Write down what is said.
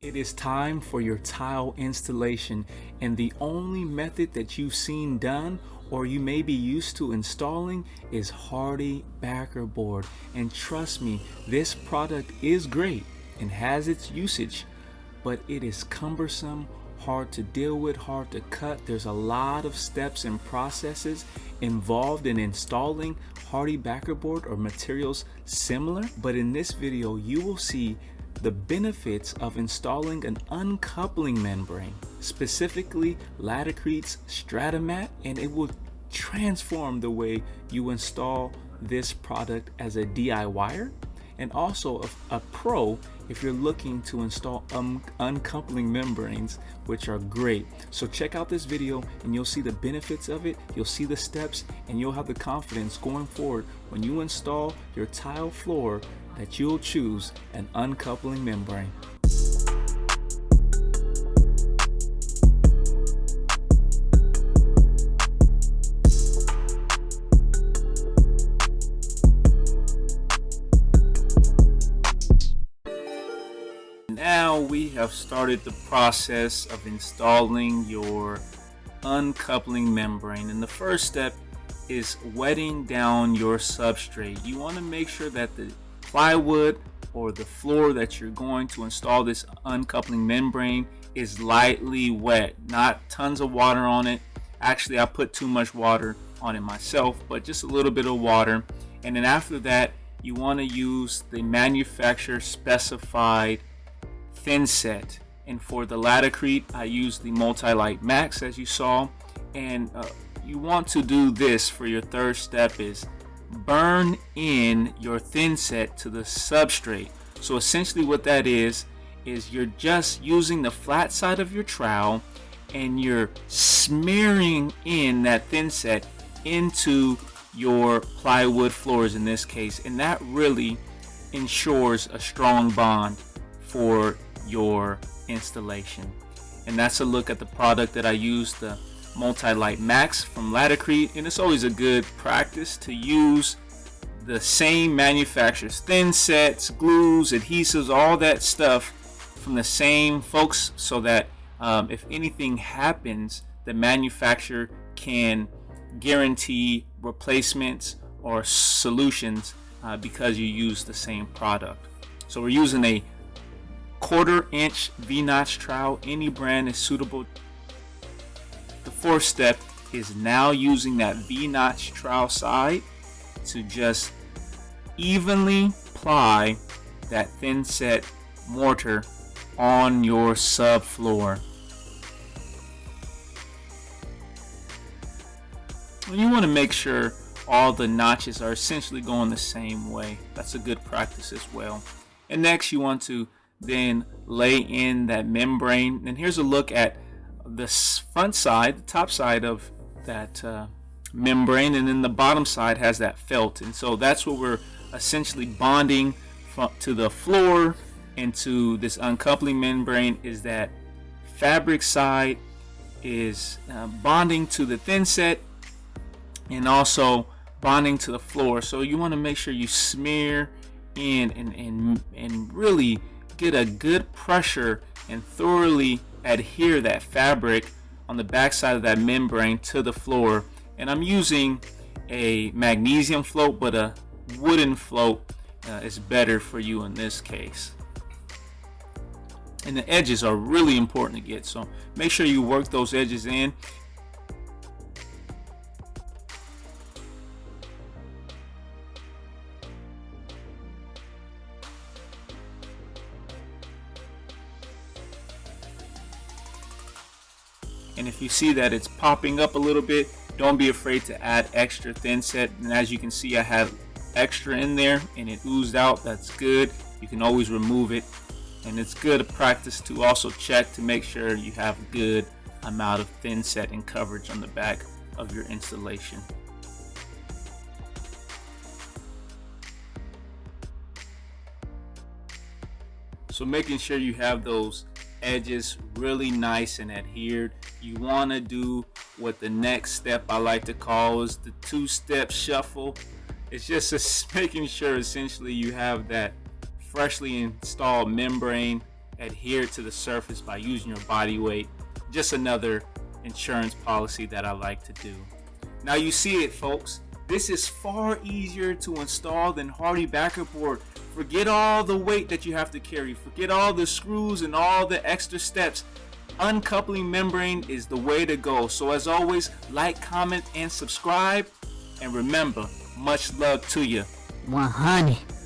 It is time for your tile installation, and the only method that you've seen done or you may be used to installing is Hardie backerboard. And trust me, this product is great and has its usage, but it is cumbersome, hard to deal with, hard to cut. There's a lot of steps and processes involved in installing Hardie backerboard or materials similar, but in this video you will see the benefits of installing an uncoupling membrane, specifically Latticrete's Strata Mat, and it will transform the way you install this product as a DIYer and also a pro if you're looking to install uncoupling membranes, which are great. So check out this video and you'll see the benefits of it, you'll see the steps, and you'll have the confidence going forward when you install your tile floor that you'll choose an uncoupling membrane. Now we have started the process of installing your uncoupling membrane, and the first step is wetting down your substrate. You want to make sure that the plywood or the floor that you're going to install this uncoupling membrane is lightly wet, not tons of water on it. Actually, I put too much water on it myself, but just a little bit of water. And then after that, you want to use the manufacturer specified thin set. And for the Latticrete, I use the Multi-Light Max, as you saw. And you want to do this for your third step is burn in your thin set to the substrate. So essentially what that is you're just using the flat side of your trowel and you're smearing in that thin set into your plywood floors in this case, and that really ensures a strong bond for your installation. And that's a look at the product that I use, the Multi-Light Max from Latticrete. And it's always a good practice to use the same manufacturer's thin sets, glues, adhesives, all that stuff from the same folks, so that if anything happens, the manufacturer can guarantee replacements or solutions because you use the same product. So we're using a 1/4 inch V-notch trowel. Any brand is suitable. The fourth step is now using that V-notch trowel side to just evenly apply that thin set mortar on your subfloor. You want to make sure all the notches are essentially going the same way. That's a good practice as well. And next you want to then lay in that membrane. And here's a look at the front side, the top side of that membrane, and then the bottom side has that felt. And so that's what we're essentially bonding to the floor and to this uncoupling membrane, is that fabric side is bonding to the thin set and also bonding to the floor. So you want to make sure you smear in and really get a good pressure and thoroughly adhere that fabric on the back side of that membrane to the floor. And I'm using a magnesium float, but a wooden float is better for you in this case. And the edges are really important to get, so make sure you work those edges in. And if you see that it's popping up a little bit, don't be afraid to add extra thin set. And as you can see, I have extra in there and it oozed out. That's good. You can always remove it. And it's good practice to also check to make sure you have a good amount of thin set and coverage on the back of your installation. So making sure you have those edges really nice and adhered. You want to do what the next step I like to call is the two-step shuffle. It's just making sure essentially you have that freshly installed membrane adhere to the surface by using your body weight. Just another insurance policy that I like to do. Now you see it, folks. This is far easier to install than Hardie backerboard. Forget all the weight that you have to carry. Forget all the screws and all the extra steps. Uncoupling membrane is the way to go. So as always, like, comment, and subscribe. And remember, much love to you. 100.